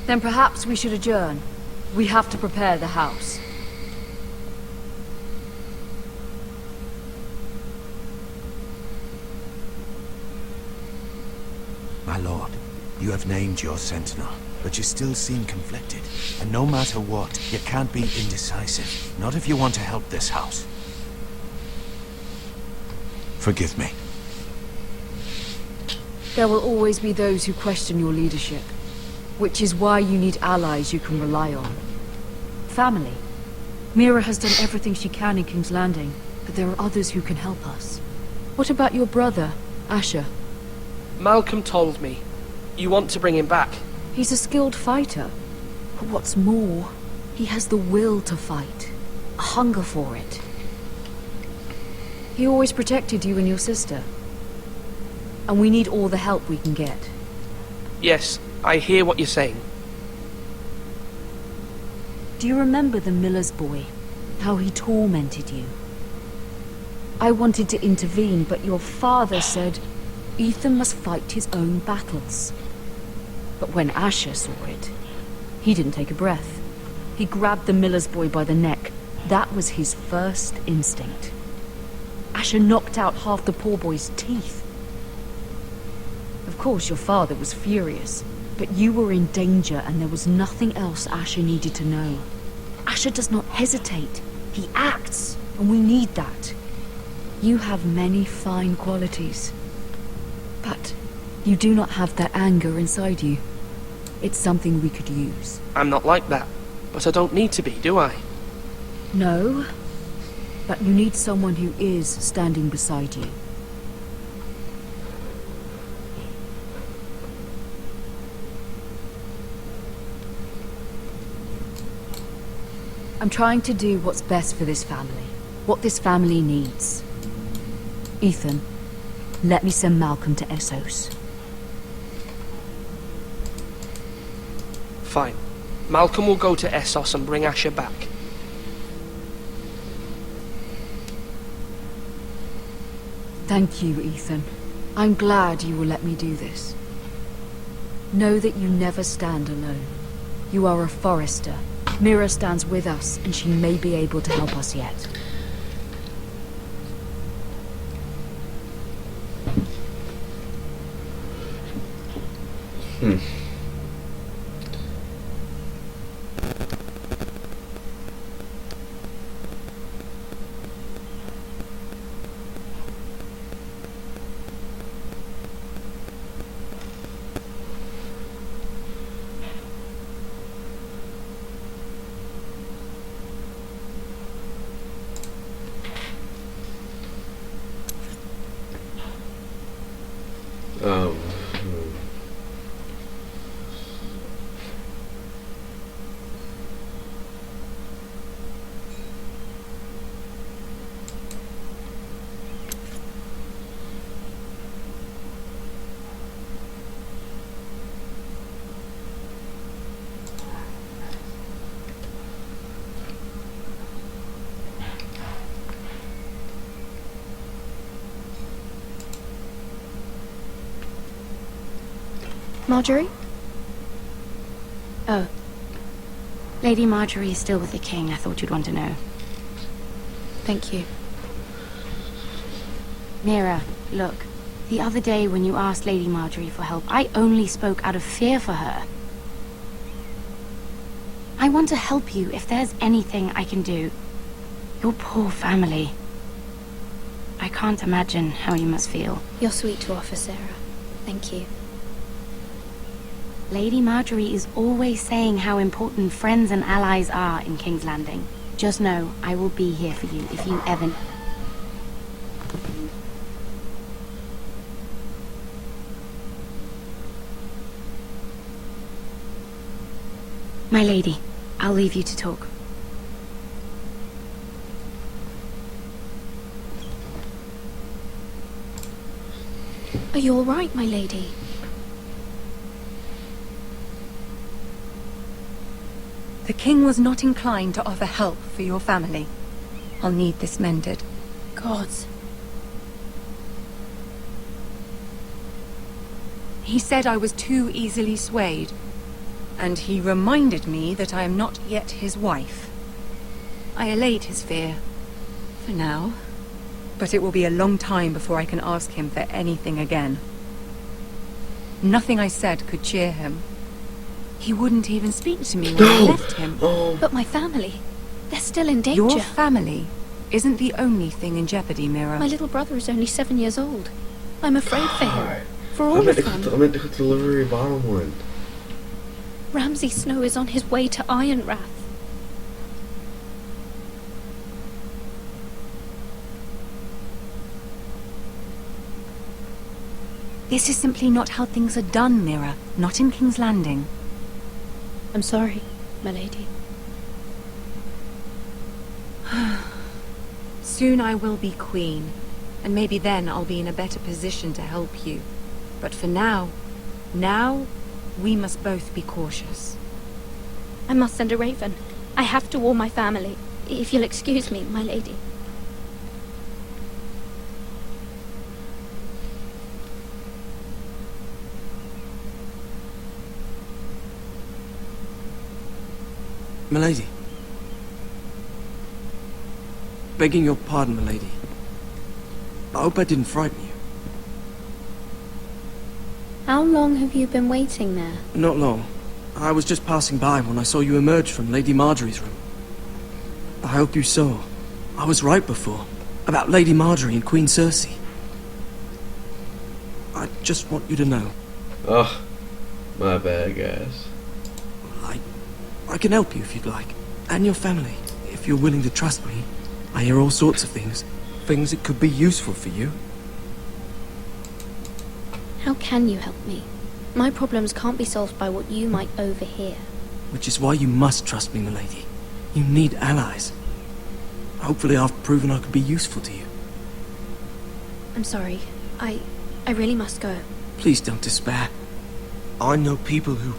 Then perhaps we should adjourn. We have to prepare the house. My lord, you have named your sentinel, but you still seem conflicted. And no matter what, you can't be indecisive. Not if you want to help this house. Forgive me. There will always be those who question your leadership, which is why you need allies you can rely on. Family. Mira has done everything she can in King's Landing, but there are others who can help us. What about your brother, Asher? Malcolm told me. You want to bring him back? He's a skilled fighter. But what's more, he has the will to fight. A hunger for it. He always protected you and your sister. And we need all the help we can get. Yes, I hear what you're saying. Do you remember the miller's boy? How he tormented you? I wanted to intervene, but your father said Ethan must fight his own battles. But when Asher saw it, he didn't take a breath. He grabbed the miller's boy by the neck. That was his first instinct. Asher knocked out half the poor boy's teeth. Of course, your father was furious, but you were in danger and there was nothing else Asher needed to know. Asher does not hesitate. He acts, and we need that. You have many fine qualities, but you do not have that anger inside you. It's something we could use. I'm not like that, but I don't need to be, do I? No, but you need someone who is standing beside you. I'm trying to do what's best for this family, what this family needs. Ethan, let me send Malcolm to Essos. Fine. Malcolm will go to Essos and bring Asher back. Thank you, Ethan. I'm glad you will let me do this. Know that you never stand alone. You are a Forrester. Mira stands with us, and she may be able to help us yet. Marjorie? Oh. Lady Marjorie is still with the king. I thought you'd want to know. Thank you. Mira, look. The other day when you asked Lady Marjorie for help, I only spoke out of fear for her. I want to help you if there's anything I can do. Your poor family. I can't imagine how you must feel. You're sweet to offer, Sarah. Thank you. Lady Marjorie is always saying how important friends and allies are in King's Landing. Just know, I will be here for you if you ever... My lady, I'll leave you to talk. Are you all right, my lady? The king was not inclined to offer help for your family. I'll need this mended. Godz. He said I was too easily swayed, and he reminded me that I am not yet his wife. I allayed his fear, for now, but it will be a long time before I can ask him for anything again. Nothing I said could cheer him. He wouldn't even speak to me when I left him. But my family, they're still in danger. Your family isn't the only thing in jeopardy, Mira. My little brother is only 7 years old. I'm afraid for him. For all of them. I meant to deliver a bottom one. Ramsay Snow is on his way to Ironrath. This is simply not how things are done, Mira. Not in King's Landing. I'm sorry, my lady. Soon I will be queen, and maybe then I'll be in a better position to help you. But for now, we must both be cautious. I must send a raven. I have to warn my family. If you'll excuse me, my lady. Milady. Begging your pardon, milady. I hope I didn't frighten you. How long have you been waiting there? Not long. I was just passing by when I saw you emerge from Lady Marjorie's room. I hope you saw. I was right before. About Lady Marjorie and Queen Cersei. I just want you to know. Oh, my bad, guys. I can help you if you'd like. And your family, if you're willing to trust me. I hear all sorts of things. Things that could be useful for you. How can you help me? My problems can't be solved by what you might overhear. Which is why you must trust me, milady. You need allies. Hopefully I've proven I could be useful to you. I'm sorry. I really must go. Please don't despair. I know people who'd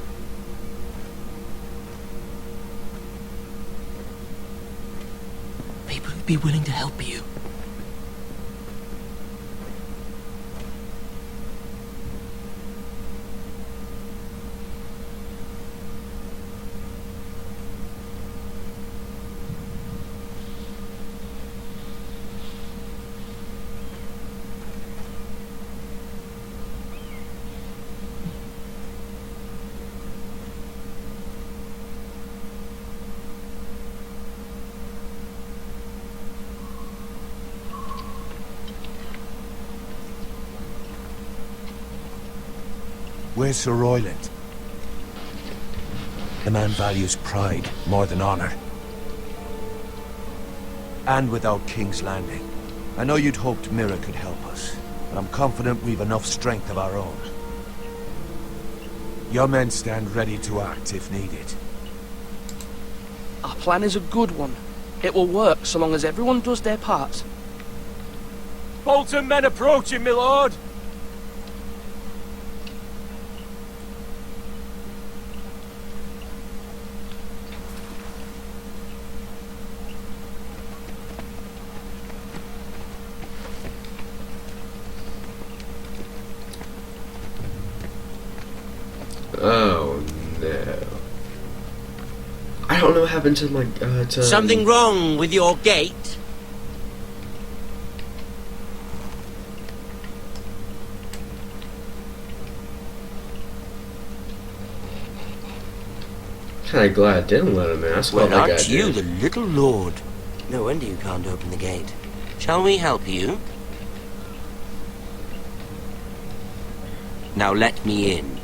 be willing to help you. Where's Sir Royland? The man values pride more than honor. And without King's Landing. I know you'd hoped Mira could help us, but I'm confident we've enough strength of our own. Your men stand ready to act if needed. Our plan is a good one. It will work so long as everyone does their part. Bolton men approaching, my lord! Oh no. I don't know what happened to my Something wrong with your gate? Kinda glad I didn't let him ask. Well, aren't you the little lord? No wonder you can't open the gate. Shall we help you? Now let me in.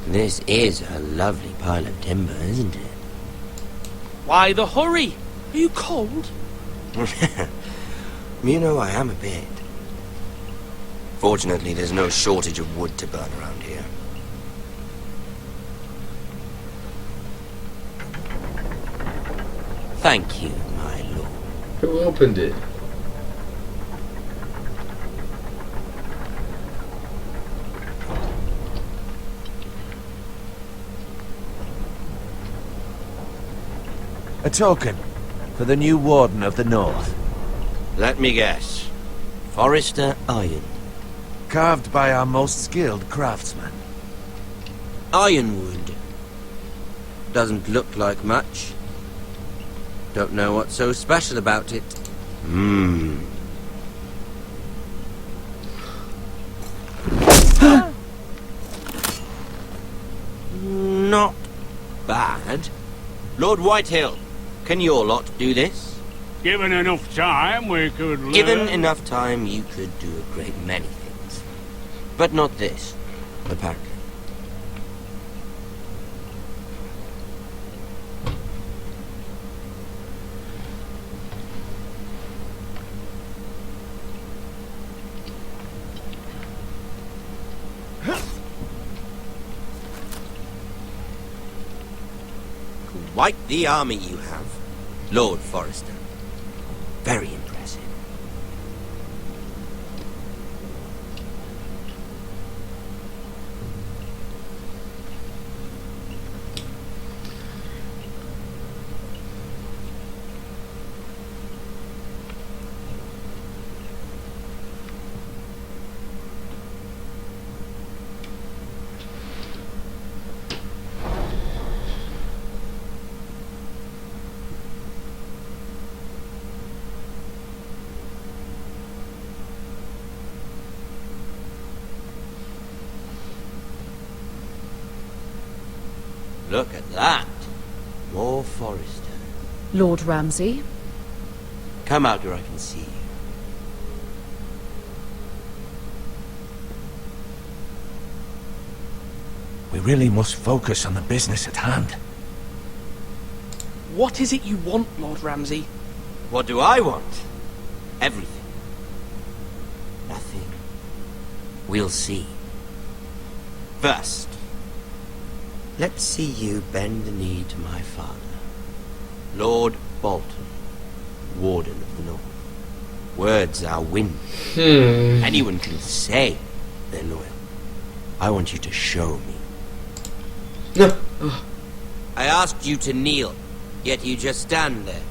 This is a lovely pile of timber, isn't it? Why the hurry? Are you cold? You know I am a bit. Fortunately, there's no shortage of wood to burn around here. Thank you, my lord. Who opened it? A token for the new Warden of the North. Let me guess. Forrester Iron. Carved by our most skilled craftsman. Ironwood. Doesn't look like much. Don't know what's so special about it. Not bad. Lord Whitehill, can your lot do this? Given enough time, we could learn. Given enough time, you could do a great many things. But not this, apparently. Quite the army you have, Lord Forrester. Very impressive. Look at that. More Forrester. Lord Ramsay? Come out where I can see you. We really must focus on the business at hand. What is it you want, Lord Ramsay? What do I want? Everything. Nothing. We'll see. First, let's see you bend the knee to my father, Lord Bolton, Warden of the North. Words are wind. Anyone can say they're loyal. I want you to show me. No. I asked you to kneel, yet you just stand there,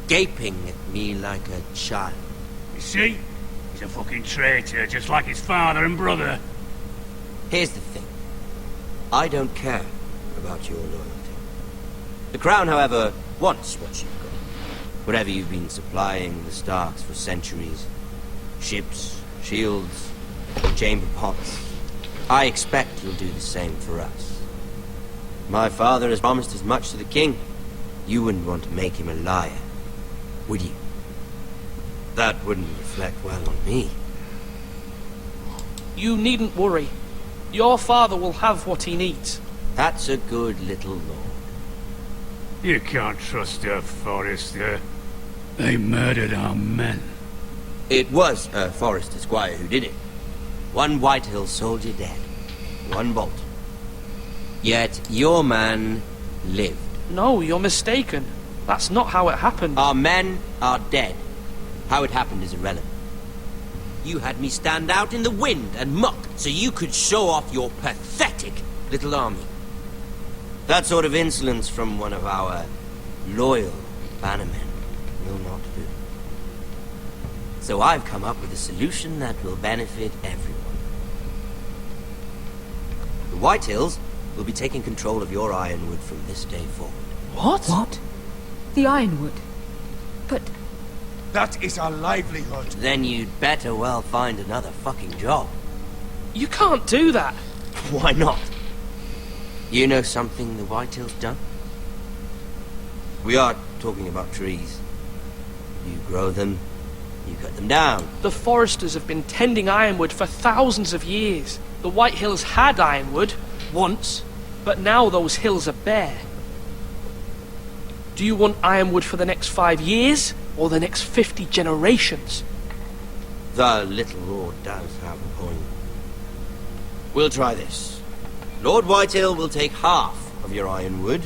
gaping at me like a child. You see? He's a fucking traitor, just like his father and brother. Here's the thing. I don't care about your loyalty. The Crown, however, wants what you've got. Whatever you've been supplying the Starks for centuries. Ships, shields, chamber pots. I expect you'll do the same for us. My father has promised as much to the king. You wouldn't want to make him a liar, would you? That wouldn't reflect well on me. You needn't worry. Your father will have what he needs. That's a good little lord. You can't trust her, Forrester. They murdered our men. It was a Forrester squire who did it. One Whitehill soldier dead. One Bolton. Yet your man lived. No, you're mistaken. That's not how it happened. Our men are dead. How it happened is irrelevant. You had me stand out in the wind and muck so you could show off your pathetic little army. That sort of insolence from one of our loyal bannermen will not do. So I've come up with a solution that will benefit everyone. The Whitehills will be taking control of your ironwood from this day forward. What? What? The ironwood? But... That is our livelihood. Then you'd better well find another fucking job. You can't do that. Why not? You know something the Whitehill's done? We are talking about trees. You grow them, you cut them down. The Foresters have been tending ironwood for thousands of years. The Whitehills had ironwood, once, but now those hills are bare. Do you want ironwood for the next 5 years, or the next 50 generations? The little lord does have a point. We'll try this. Lord Whitehill will take half of your ironwood,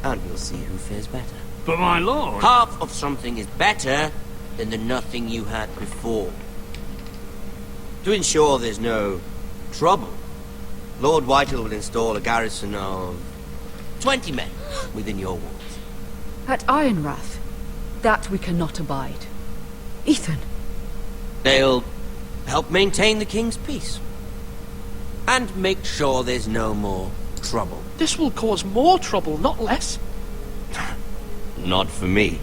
and we'll see who fares better. But my lord... Half of something is better than the nothing you had before. To ensure there's no trouble, Lord Whitehill will install a garrison of 20 men within your walls. At Ironrath? That we cannot abide. Ethan! They'll help maintain the king's peace. And make sure there's no more trouble. This will cause more trouble, not less. Not for me.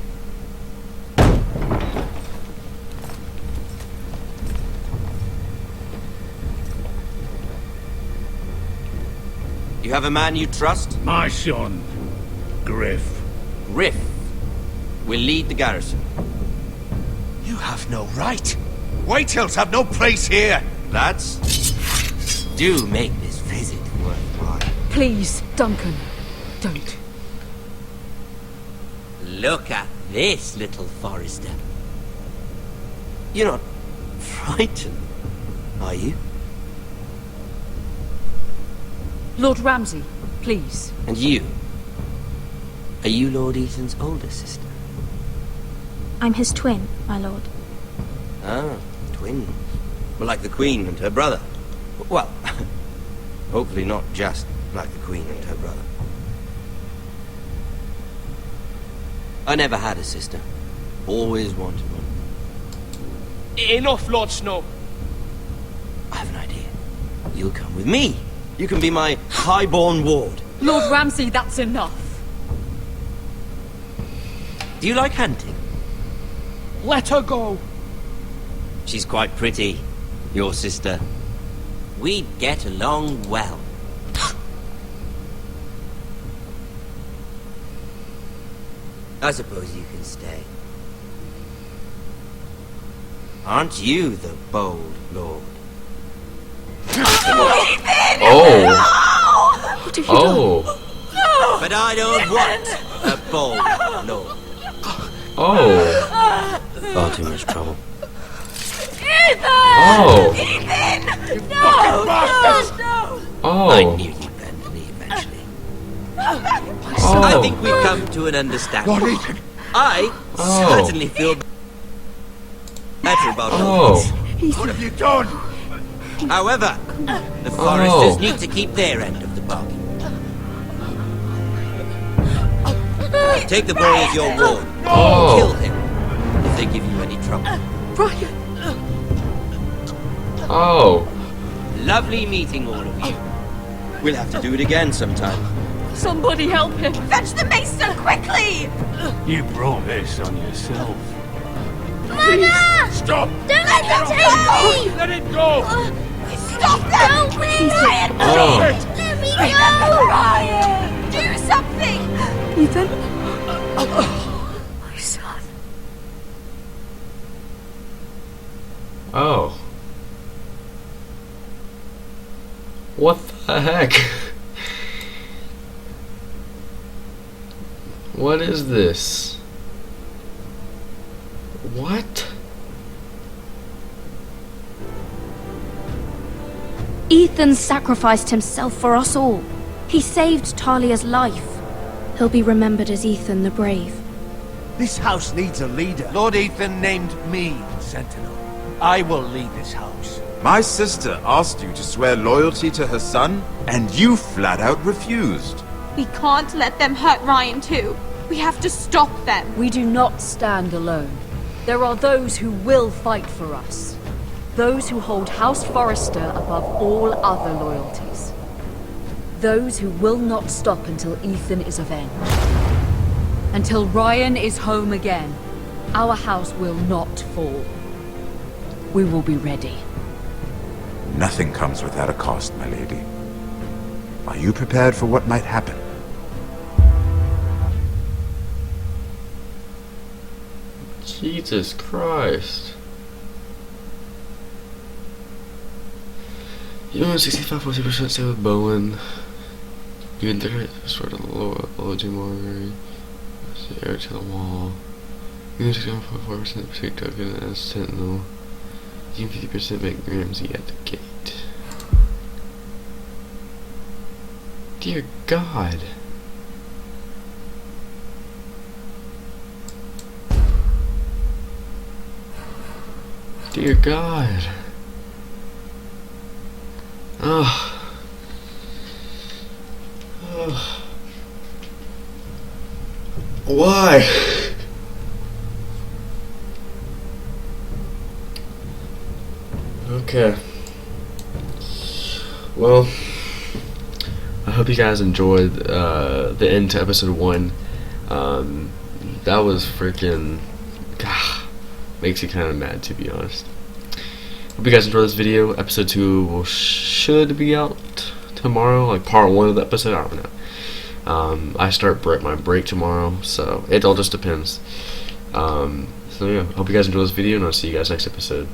You have a man you trust? My son, Griff. Griff will lead the garrison. You have no right. Whitehills have no place here. Lads, do make this visit worthwhile. Please, Duncan, don't. Look at this, little Forrester. You're not frightened, are you? Lord Ramsay, please. And you? Are you Lord Ethan's older sister? I'm his twin, my lord. Ah, twins. Well, like the Queen and her brother. Well, hopefully not just like the Queen and her brother. I never had a sister. Always wanted one. Enough, Lord Snow. I have an idea. You'll come with me. You can be my highborn ward. Lord Ramsay, that's enough. Do you like hunting? Let her go. She's quite pretty, your sister. We'd get along well. I suppose you can stay. Aren't you the bold lord? Oh. What have you done? But I don't want a bold lord. Oh. Far too much trouble. Oh. Ethan! No! Oh. I knew you'd bend the knee eventually. I think we've come to an understanding. Lord Ethan! I certainly feel better about all this. What have you done? However, the foresters need to keep their end of the bargain. Take the boy as your ward. Kill him if they give you any trouble. Ryan! Oh. Lovely meeting all of you. We'll have to do it again sometime. Somebody help him! Fetch the maester quickly! You brought this on yourself. Mother! Stop! Don't let them take me! Let it go! Stop them! Help me! Ryan, please! Let me go! Ryan! Do something! Ethan? My son. Oh. What the heck? What is this? What? Ethan sacrificed himself for us all. He saved Talia's life. He'll be remembered as Ethan the Brave. This house needs a leader. Lord Ethan named me Sentinel. I will lead this house. My sister asked you to swear loyalty to her son, and you flat out refused. We can't let them hurt Ryan too. We have to stop them. We do not stand alone. There are those who will fight for us. Those who hold House Forrester above all other loyalties. Those who will not stop until Ethan is avenged. Until Ryan is home again, our house will not fall. We will be ready. Nothing comes without a cost, my lady. Are you prepared for what might happen? Jesus Christ. You know, 65-40% stay with Bowen. You integrate the sword of the Lord Marbury. Air to the wall. You 65-4% take token as Sentinel. You 50% make Ramsey at the gate. Dear God. Dear God. Ugh. Ugh. Why? Okay. Well, I hope you guys enjoyed the end to episode 1. That was freaking... makes you kind of mad, to be honest. Hope you guys enjoyed this video. Episode 2 should be out tomorrow, like part 1 of the episode. I don't know. I start my break tomorrow, so it all just depends. So yeah, hope you guys enjoyed this video, and I'll see you guys next episode.